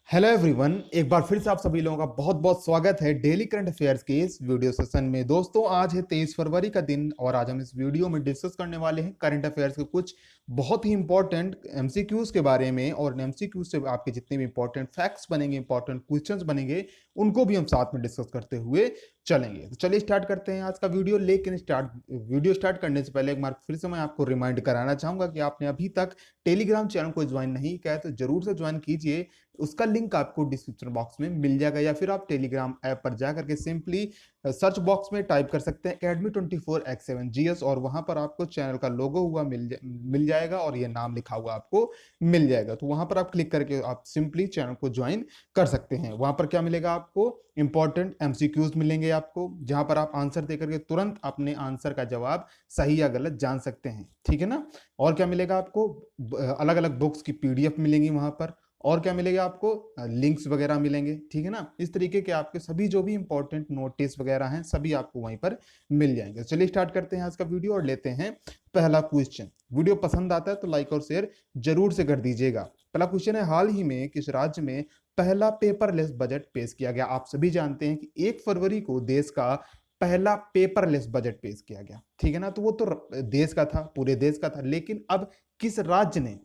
Hello everyone, एक बार फिर से आप सभी लोगों का बहुत बहुत स्वागत है डेली करंट अफेयर्स के इस वीडियो सेशन में। दोस्तों, आज है 23 फरवरी का दिन और आज हम इस वीडियो में डिस्कस करने वाले हैं करंट अफेयर्स के कुछ बहुत ही इंपॉर्टेंट एमसीक्यूज के बारे में। और एमसीक्यूज से आपके जितने भी इंपॉर्टेंट फैक्ट्स बनेंगे, इंपॉर्टेंट क्वेश्चंस बनेंगे, उनको भी हम साथ में डिस्कस करते हुए चलेंगे। तो चलिए स्टार्ट करते हैं आज का वीडियो। लेकिन वीडियो स्टार्ट करने से पहले एक बार फिर से मैं आपको रिमाइंड कराना चाहूंगा कि आपने अभी तक टेलीग्राम चैनल को ज्वाइन नहीं किया है तो जरूर से ज्वाइन कीजिए। उसका लिंक आपको डिस्क्रिप्शन बॉक्स में मिल जाएगा, या फिर आप टेलीग्राम ऐप पर जाकर के सिंपली सर्च बॉक्स में टाइप कर सकते हैं academy24x7gs और वहां पर आपको चैनल का लोगो हुआ मिल जाएगा और ये नाम लिखा हुआ आपको मिल जाएगा। तो वहां पर आप क्लिक करके आप सिंपली चैनल को ज्वाइन कर सकते हैं। वहां पर क्या मिलेगा आपको? इंपॉर्टेंट एमसीक्यूज मिलेंगे आपको, जहां पर आप आंसर देकर के तुरंत अपने आंसर का जवाब सही या गलत जान सकते हैं। ठीक है ना? और क्या मिलेगा आपको? अलग अलग बुक्स की पीडीएफ मिलेंगी वहां पर। और क्या मिलेगा आपको? लिंक्स वगैरह मिलेंगे। ठीक है ना? इस तरीके के आपके सभी जो भी इंपॉर्टेंट नोटिस वगैरह हैं सभी आपको वहीं पर मिल जाएंगे। चलिए स्टार्ट करते हैं आज का वीडियो और लेते हैं पहला क्वेश्चन। वीडियो पसंद आता है तो लाइक और शेयर जरूर से कर दीजिएगा। पहला क्वेश्चन है, हाल ही में किस राज्य में पहला पेपरलेस बजट पेश किया गया? आप सभी जानते हैं कि 1 फरवरी को देश का पहला पेपरलेस बजट पेश किया गया। ठीक है ना? तो वो तो देश का था, पूरे देश का था। लेकिन अब किस राज्य ने,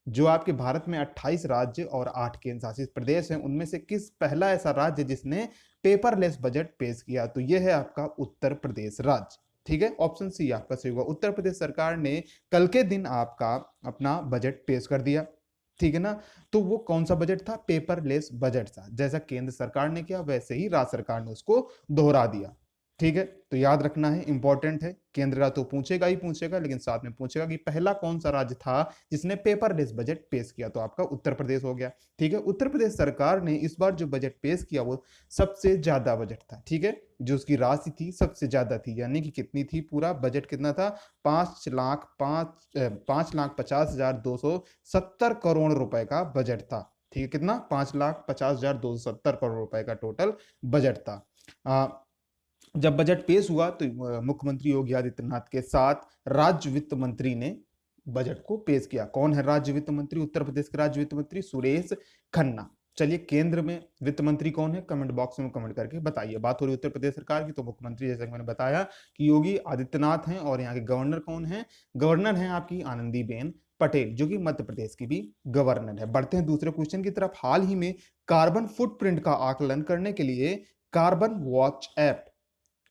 जो आपके भारत में 28 राज्य और 8 केंद्र शासित प्रदेश हैं, उनमें से किस पहला ऐसा राज्य जिसने पेपरलेस बजट पेश किया? तो यह है आपका उत्तर प्रदेश राज्य। ठीक है, ऑप्शन सी आपका सही होगा। उत्तर प्रदेश सरकार ने कल के दिन आपका अपना बजट पेश कर दिया। ठीक है ना? तो वो कौन सा बजट था? पेपरलेस बजट था। जैसा केंद्र सरकार ने किया वैसे ही राज्य सरकार ने उसको दोहरा दिया। ठीक है, तो याद रखना है, इंपॉर्टेंट है। केंद्र का तो पूछेगा ही पूछेगा, लेकिन साथ में पूछेगा कि पहला कौन सा राज्य था जिसने पेपरलेस बजट पेश किया? तो आपका उत्तर प्रदेश हो गया। ठीक है, उत्तर प्रदेश सरकार ने इस बार जो बजट पेश किया वो सबसे ज्यादा बजट था। ठीक है, जो उसकी राशि थी सबसे ज्यादा थी। यानी कि कितनी थी? पूरा बजट कितना था? 5,50,270 करोड़ रुपए का बजट था। ठीक है, कितना? 5,50,270 करोड़ रुपए का टोटल बजट था। जब बजट पेश हुआ तो मुख्यमंत्री योगी आदित्यनाथ के साथ राज्य वित्त मंत्री ने बजट को पेश किया। कौन है राज्य वित्त मंत्री? उत्तर प्रदेश के राज्य वित्त मंत्री सुरेश खन्ना। चलिए, केंद्र में वित्त मंत्री कौन है? कमेंट बॉक्स में कमेंट करके बताइए। बात हो रही उत्तर प्रदेश सरकार की, तो मुख्यमंत्री जैसे मैंने बताया कि योगी आदित्यनाथ हैं। और यहाँ के गवर्नर कौन है? गवर्नर है आपकी आनंदीबेन पटेल, जो कि मध्य प्रदेश की भी गवर्नर है। बढ़ते हैं दूसरे क्वेश्चन की तरफ। हाल ही में कार्बन फुटप्रिंट का आकलन करने के लिए कार्बन वॉच ऐप,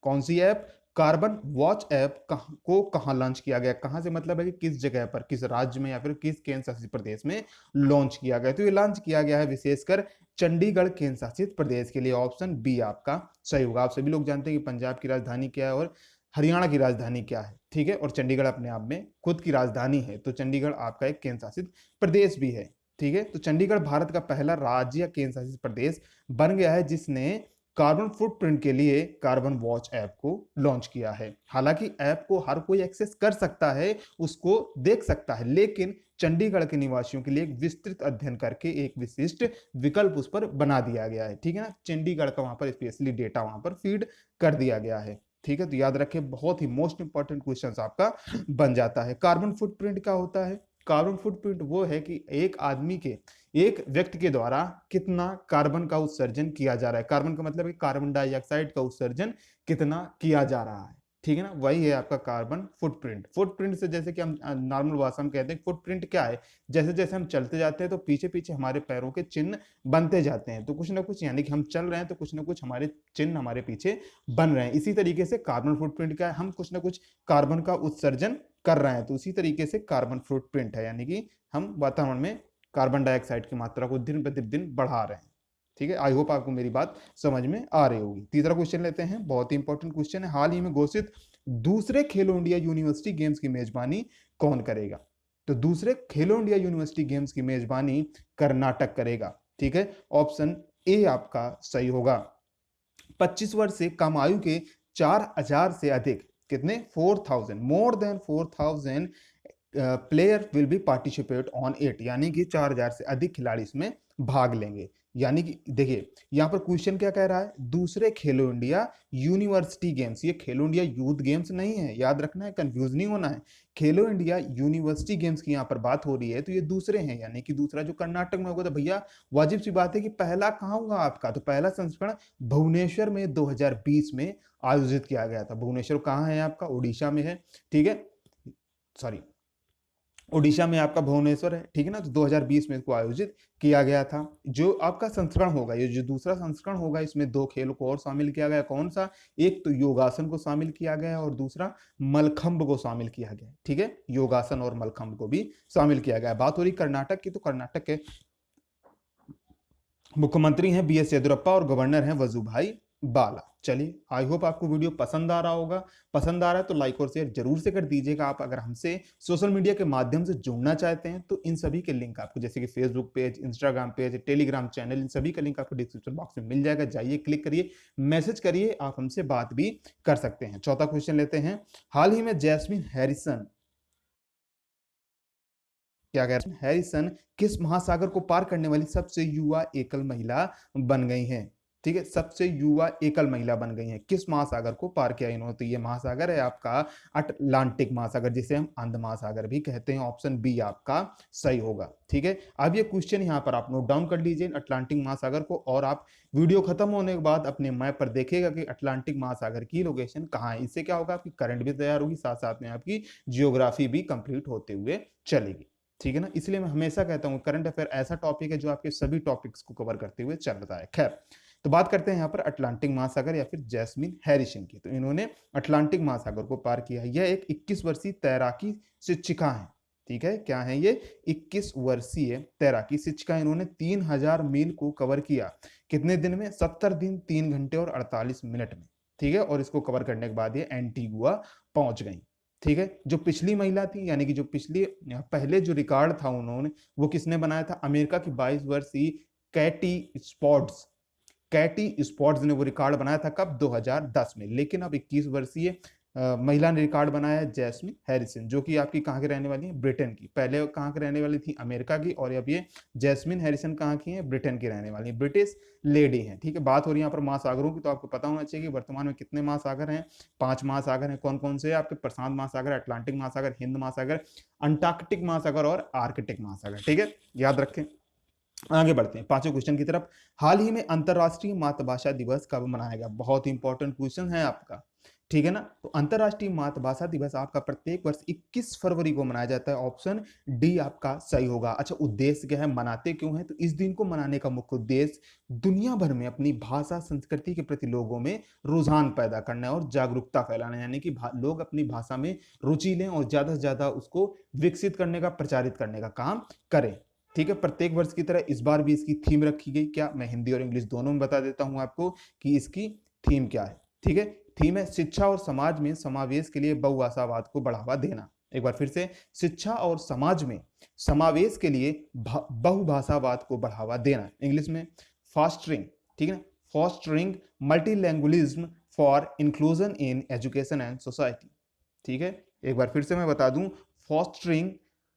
कौन सी ऐप? कार्बन वॉच ऐप को कहां लॉन्च किया गया? कहां से मतलब है कि किस जगह पर, किस राज्य में या फिर किस केंद्र शासित प्रदेश में लॉन्च किया गया? तो ये लॉन्च किया गया है विशेषकर चंडीगढ़ केंद्र शासित प्रदेश के लिए। ऑप्शन बी आपका सही होगा। आप सभी लोग जानते हैं कि पंजाब की राजधानी क्या है और हरियाणा की राजधानी क्या है। ठीक है, और चंडीगढ़ अपने आप में खुद की राजधानी है, तो चंडीगढ़ आपका एक केंद्र शासित प्रदेश भी है। ठीक है, तो चंडीगढ़ भारत का पहला राज्य या केंद्र शासित प्रदेश बन गया है जिसने कार्बन फुटप्रिंट के लिए कार्बन वॉच ऐप को लॉन्च किया है। हालांकि ऐप को हर कोई एक्सेस कर सकता है, उसको देख सकता है, लेकिन चंडीगढ़ के निवासियों के लिए एक विस्तृत अध्ययन करके एक विशिष्ट विकल्प उस पर बना दिया गया है। ठीक है ना? चंडीगढ़ का वहां पर स्पेशली डेटा वहां पर फीड कर दिया गया है। ठीक है, तो याद रखें, बहुत ही मोस्ट इंपॉर्टेंट क्वेश्चन आपका बन जाता है। कार्बन फुटप्रिंट क्या होता है? कार्बन फुटप्रिंट वो है कि एक आदमी के, एक व्यक्ति के द्वारा कितना कार्बन का उत्सर्जन किया जा रहा है। कार्बन का मतलब है कार्बन डाइऑक्साइड का उत्सर्जन कितना किया जा रहा है। ठीक है ना? वही है आपका कार्बन फुटप्रिंट। फुटप्रिंट से जैसे कि हम नॉर्मल भाषा में कहते हैं, फुटप्रिंट क्या है? जैसे जैसे हम चलते जाते हैं तो पीछे पीछे हमारे पैरों के चिन्ह बनते जाते हैं। तो कुछ ना कुछ, यानी कि हम चल रहे हैं तो कुछ ना कुछ हमारे चिन्ह हमारे पीछे बन रहे हैं। इसी तरीके से कार्बन फुटप्रिंट क्या है? हम कुछ ना कुछ कार्बन का उत्सर्जन कर रहे हैं, तो उसी तरीके से कार्बन फुटप्रिंट है, यानी कि हम वातावरण में कार्बन डाइऑक्साइड की मात्रा को दिन प्रतिदिन बढ़ा रहे हैं। ठीक है, आई होप आपको मेरी बात समझ में आ रही होगी। तीसरा क्वेश्चन लेते हैं, बहुत ही इंपॉर्टेंट क्वेश्चन है। हाल ही में घोषित दूसरे खेलो इंडिया यूनिवर्सिटी गेम्स की मेजबानी कौन करेगा? तो दूसरे खेलो इंडिया यूनिवर्सिटी गेम्स की मेजबानी कर्नाटक करेगा। ठीक है, ऑप्शन ए आपका सही होगा। 25 वर्ष से कम आयु के 4,000 से अधिक, कितने? 4,000, more than 4,000 player will be participate on it, यानी कि 4,000 से अधिक खिलाड़ी इसमें भाग लेंगे। यानी कि देखिए यहाँ पर क्वेश्चन क्या कह रहा है, दूसरे खेलो इंडिया यूनिवर्सिटी गेम्स, ये खेलो इंडिया यूथ गेम्स नहीं है, याद रखना है, कंफ्यूज नहीं होना है। खेलो इंडिया यूनिवर्सिटी गेम्स की यहाँ पर बात हो रही है, तो ये दूसरे हैं, यानी कि दूसरा जो कर्नाटक में होगा। तो भैया वाजिब सी बात है कि पहला कहाँ होगा आपका, तो पहला संस्करण भुवनेश्वर में 2020 में आयोजित किया गया था। भुवनेश्वर कहाँ है आपका, उड़ीसा में है, ठीक है, सॉरी उड़ीसा में आपका भुवनेश्वर है, ठीक है ना। तो 2020 में इसको आयोजित किया गया था। जो आपका संस्करण होगा, ये जो दूसरा संस्करण होगा, इसमें दो खेलों को और शामिल किया गया। कौन सा, एक तो योगासन को शामिल किया गया है और दूसरा मलखंब को शामिल किया गया है, ठीक है, योगासन और मलखंब को भी शामिल किया गया है। बात हो रही कर्नाटक की, तो कर्नाटक के मुख्यमंत्री हैं बी एस येदियुरप्पा और गवर्नर हैं वजुभाई बाला। चलिए, आई होप आपको वीडियो पसंद आ रहा होगा। पसंद आ रहा है तो लाइक और शेयर जरूर से कर दीजिएगा। आप अगर हमसे सोशल मीडिया के माध्यम से जुड़ना चाहते हैं तो इन सभी के लिंक आपको, जैसे कि Facebook page, Instagram page, Telegram channel, इन सभी का लिंक आपको डिस्क्रिप्शन बॉक्स में मिल जाएगा। जाइए, क्लिक करिए, मैसेज करिए, आप हमसे बात भी कर सकते हैं। चौथा क्वेश्चन लेते हैं। हाल ही में जैस्मिन हैरिसन, क्या कह रहे हैं, हैरिसन किस महासागर को पार करने वाली सबसे युवा एकल महिला बन गई हैं, ठीक है, सबसे युवा एकल महिला बन गई हैं। किस महासागर को पार किया इन्होंने, तो ये महासागर है आपका अटलांटिक महासागर, जिसे हम अंध महासागर भी कहते हैं। ऑप्शन बी आपका सही होगा, ठीक है। अब ये क्वेश्चन यहाँ पर आप नोट डाउन कर लीजिए, अटलांटिक महासागर को, और आप वीडियो खत्म होने के बाद अपने मैप पर देखिएगा कि अटलांटिक महासागर की लोकेशन कहाँ है। इससे क्या होगा, आपकी करंट भी तैयार होगी, साथ साथ में आपकी जियोग्राफी भी कंप्लीट होते हुए चलेगी, ठीक है ना। इसलिए मैं हमेशा कहता हूँ करंट अफेयर ऐसा टॉपिक है जो आपके सभी टॉपिक्स को कवर करते हुए चल रहा है। खैर, तो बात करते हैं यहाँ पर अटलांटिक महासागर या फिर जैस्मिन हैरिसन की। तो इन्होंने अटलांटिक महासागर को पार किया। यह एक 21 वर्षीय तैराकी शिक्षिका है, ठीक है, क्या है ये, 21 वर्षीय तैराकी शिक्षिका। इन्होंने 3000 मील को कवर किया, कितने दिन में, 70 दिन 3 घंटे और 48 मिनट में, ठीक है। और इसको कवर करने के बाद ये एंटीगुआ पहुंच गई, ठीक है। जो पिछली महिला थी, यानी कि जो पिछली पहले जो रिकॉर्ड था उन्होंने, वो किसने बनाया था, अमेरिका की 22 वर्षीय कैटी स्पॉट्स ने वो रिकॉर्ड बनाया था, कब, 2010 में। लेकिन अब 21 वर्षीय महिला ने रिकॉर्ड बनाया है, जैस्मिन हैरिसन, जो कि आपकी कहाँ की रहने वाली है, ब्रिटेन की। पहले कहाँ की रहने वाली थी, अमेरिका की, और अब ये जैस्मिन हैरिसन कहाँ की है, ब्रिटेन की रहने वाली है, ब्रिटिश लेडी है, ठीक है। बात हो रही है यहाँ पर महासागरों की, तो आपको पता होना चाहिए कि वर्तमान में कितने महासागर हैं, 5 महासागर हैं। कौन कौन से, आपके प्रशांत महासागर, अटलांटिक महासागर, हिंद महासागर, अंटार्कटिक महासागर और आर्कटिक महासागर, ठीक है, याद रखें। आगे बढ़ते हैं पांचवें क्वेश्चन की तरफ। हाल ही में अंतरराष्ट्रीय मातृभाषा दिवस कब मनाया गया, बहुत इंपॉर्टेंट क्वेश्चन है आपका, ठीक है ना। तो अंतरराष्ट्रीय मातृभाषा दिवस आपका प्रत्येक वर्ष 21 फरवरी को मनाया जाता है। ऑप्शन डी आपका सही होगा। अच्छा, उद्देश्य क्या है, मनाते क्यों है, तो इस दिन को मनाने का मुख्य उद्देश्य दुनिया भर में अपनी भाषा संस्कृति के प्रति लोगों में रुझान पैदा करना है और जागरूकता फैलाना है, यानी कि लोग अपनी भाषा में रुचि लें और ज्यादा से ज्यादा उसको विकसित करने का, प्रचारित करने का काम करें, ठीक है। प्रत्येक वर्ष की तरह इस बार भी इसकी थीम रखी गई। क्या, मैं हिंदी और इंग्लिश दोनों में बता देता हूं आपको कि इसकी थीम क्या है, ठीक है। थीम है शिक्षा और समाज में समावेश के लिए बहुभाषावाद को बढ़ावा देना। एक बार फिर से, शिक्षा और समाज में समावेश के लिए बहुभाषावाद को बढ़ावा देना। इंग्लिश में फॉस्टरिंग, ठीक है ना, fostering multilingualism for inclusion in education and society, ठीक है। एक बार फिर से मैं बता दूं, fostering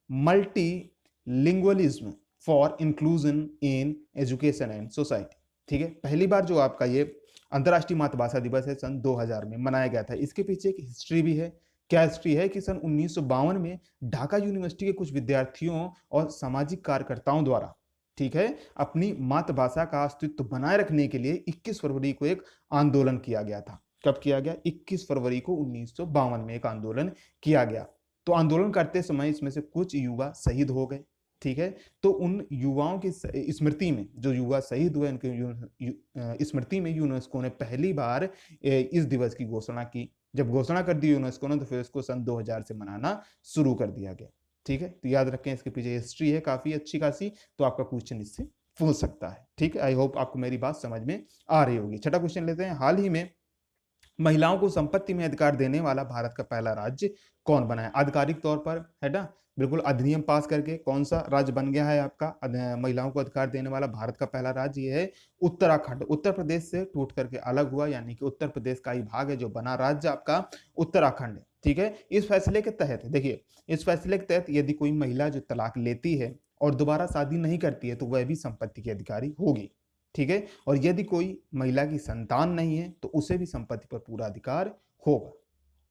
multilingualism for inclusion in education and society, ठीक है। पहली बार जो आपका ये अंतर्राष्ट्रीय मातृभाषा दिवस है सन 2000 में मनाया गया था। इसके पीछे एक हिस्ट्री भी है। क्या हिस्ट्री है कि सन 1952 में ढाका यूनिवर्सिटी के कुछ विद्यार्थियों और सामाजिक कार्यकर्ताओं द्वारा, ठीक है, अपनी मातृभाषा का अस्तित्व बनाए रखने के लिए 21 फरवरी को एक आंदोलन किया गया था। कब किया गया, 21 फरवरी को 1952 में एक आंदोलन किया गया। तो आंदोलन करते समय इसमें से कुछ युवा शहीद हो गए, ठीक है। तो उन युवाओं की स्मृति में, जो युवा शहीद हुए, उनकी स्मृति में यूनेस्को ने पहली बार इस दिवस की घोषणा की। जब घोषणा कर दी यूनेस्को ने, तो फिर इसको सन 2000 से मनाना शुरू कर दिया गया, ठीक है। तो याद रखें, इसके पीछे हिस्ट्री है काफी अच्छी खासी, तो आपका क्वेश्चन इससे पूछ सकता है, ठीक है। आई होप आपको मेरी बात समझ में आ रही होगी। छठा क्वेश्चन लेते हैं। हाल ही में महिलाओं को संपत्ति में अधिकार देने वाला भारत का पहला राज्य कौन बना है, आधिकारिक तौर पर, है ना, बिल्कुल अधिनियम पास करके कौन सा राज्य बन गया है आपका महिलाओं को अधिकार देने वाला भारत का पहला राज्य, ये है उत्तराखंड। उत्तर प्रदेश से टूट करके अलग हुआ, यानी कि उत्तर प्रदेश का ही भाग है, जो बना राज्य आपका उत्तराखंड है, ठीक है। इस फैसले के तहत देखिए, इस फैसले के तहत यदि कोई महिला जो तलाक लेती है और दोबारा शादी नहीं करती है, तो वह भी संपत्ति की अधिकारी होगी, ठीक है। और यदि कोई महिला की संतान नहीं है तो उसे भी संपत्ति पर पूरा अधिकार होगा,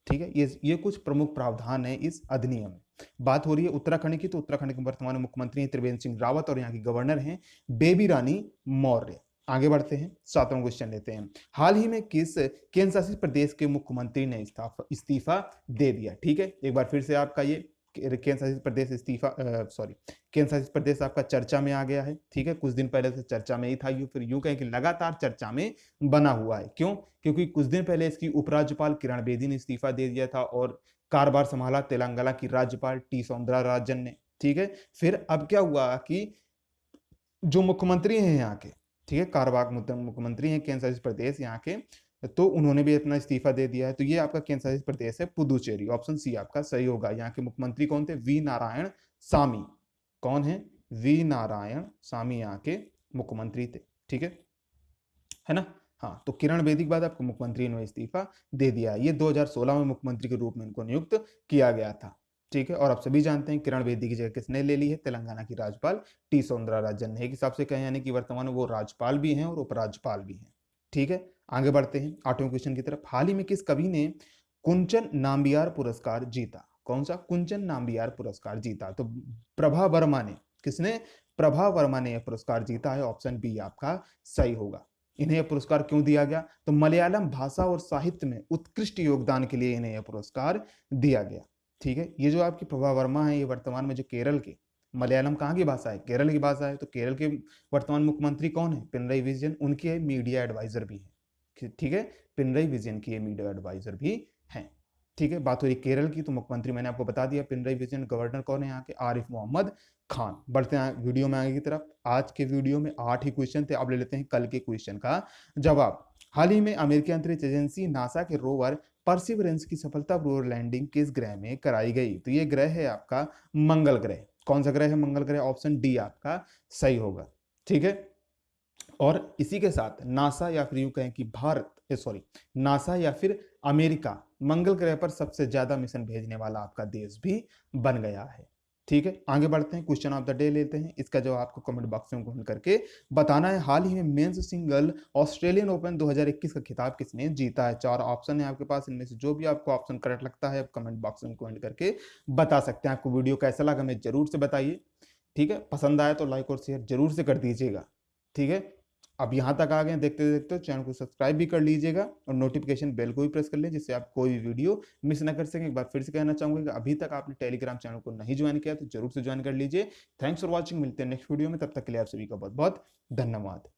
ठीक है। ये कुछ प्रमुख प्रावधान है इस अधिनियम में। बात हो रही है उत्तराखंड की, तो उत्तराखंड के वर्तमान मुख्यमंत्री हैं त्रिवेंद्र सिंह रावत और यहाँ की गवर्नर हैं बेबी रानी मौर्य। आगे बढ़ते हैं, 7वां क्वेश्चन लेते हैं। हाल ही में किस केंद्र शासित प्रदेश के मुख्यमंत्री ने इस्तीफा दे दिया? ठीक है, एक बार फिर से आपका ये केंद्र शासित प्रदेश केंद्र शासित प्रदेश आपका चर्चा में आ गया है, ठीक है। कुछ दिन पहले से चर्चा में ही था, फिर यूं कहें कि लगातार चर्चा में बना हुआ है। क्यों? क्योंकि कुछ दिन पहले इसकी उपराज्यपाल किरण बेदी ने इस्तीफा दे दिया था और कार्यभार संभाला तेलंगाना की राज्यपाल टी सौंदरराजन ने, ठीक है। फिर अब क्या हुआ कि जो मुख्यमंत्री हैं यहाँ के, ठीक है, कार्यवाहक मुख्यमंत्री हैं केंद्र शासित प्रदेश यहाँ के, तो उन्होंने भी अपना इस्तीफा दे दिया है। तो ये आपका केंद्र शासित प्रदेश है पुदुचेरी, ऑप्शन सी आपका सही होगा। यहाँ के मुख्यमंत्री कौन थे? वी नारायण सामी। कौन है? वी नारायण सामी यहाँ के मुख्यमंत्री थे, ठीक है ना। हाँ, तो किरण बेदी के बाद आपको मुख्यमंत्री ने इस्तीफा दे दिया। ये 2016 में मुख्यमंत्री के रूप में इनको नियुक्त किया गया था, ठीक है। और आप सभी जानते हैं किरण बेदी की जगह किसने ले ली है? तेलंगाना की राज्यपाल टी सौंदरराजन ने। एक हिसाब से कहें यानी कि वर्तमान में वो राज्यपाल भी हैं और उपराज्यपाल भी हैं, ठीक है। आगे बढ़ते हैं 8वें क्वेश्चन की तरफ। हाल ही में किस कवि ने कुंचन नाम्बियार पुरस्कार जीता? कौन सा? कुंचन नाम्बियार पुरस्कार जीता। तो प्रभा वर्मा ने। किसने? प्रभा वर्मा ने यह पुरस्कार जीता है, ऑप्शन बी आपका सही होगा। इन्हें यह पुरस्कार क्यों दिया गया? तो मलयालम भाषा और साहित्य में उत्कृष्ट योगदान के लिए इन्हें यह पुरस्कार दिया गया, ठीक है। ये जो आपकी प्रभा वर्मा है, ये वर्तमान में जो केरल के, मलयालम कहाँ की भाषा है? केरल की भाषा है। तो केरल के वर्तमान मुख्यमंत्री कौन है? पिनरई विजयन। उनकी है मीडिया एडवाइजर भी है, ठीक है। पिनरई विजयन की मीडिया एडवाइजर भी हैं, ठीक है। बात हो रही केरल की, तो मुख्यमंत्री मैंने आपको बता दिया पिनरई विजयन। गवर्नर कौन है यहाँ के? आरिफ मोहम्मद खान। बढ़ते हैं वीडियो में आगे की तरफ। आज के वीडियो में 8 ही क्वेश्चन थे, अब ले लेते हैं कल के क्वेश्चन का जवाब। हाल ही में अमेरिकी अंतरिक्ष एजेंसी नासा के रोवर परसिवरेंस की सफलतापूर्वक लैंडिंग किस ग्रह में कराई गई? तो ये ग्रह है आपका मंगल ग्रह। कौन सा ग्रह है? मंगल ग्रह, ऑप्शन डी आपका सही होगा, ठीक है। और इसी के साथ नासा या फिर यूं कहें कि नासा या फिर अमेरिका मंगल ग्रह पर सबसे ज्यादा मिशन भेजने वाला आपका देश भी बन गया है, ठीक है। आगे बढ़ते हैं, क्वेश्चन ऑफ द डे लेते हैं। इसका जवाब आपको कमेंट बॉक्स में कमेंट करके बताना है। हाल ही में मेंस सिंगल ऑस्ट्रेलियन ओपन 2021 का खिताब किसने जीता है? 4 ऑप्शन है आपके पास, इनमें से जो भी आपको ऑप्शन करेक्ट लगता है आप कमेंट बॉक्स में कमेंट करके बता सकते हैं। आपको वीडियो कैसा लगा हमें जरूर से बताइए, ठीक है। पसंद आया तो लाइक और शेयर जरूर से कर दीजिएगा, ठीक है। अब यहाँ तक आ गए देखते देखते चैनल को सब्सक्राइब भी कर लीजिएगा और नोटिफिकेशन बेल को भी प्रेस कर लें, जिससे आप कोई भी वीडियो मिस ना कर सकें। एक बार फिर से कहना चाहूंगा कि अभी तक आपने टेलीग्राम चैनल को नहीं ज्वाइन किया तो जरूर से ज्वाइन कर लीजिए। थैंक्स फॉर वॉचिंग, मिलते हैं नेक्स्ट वीडियो में, तब तक के लिए आप सभी का बहुत बहुत धन्यवाद।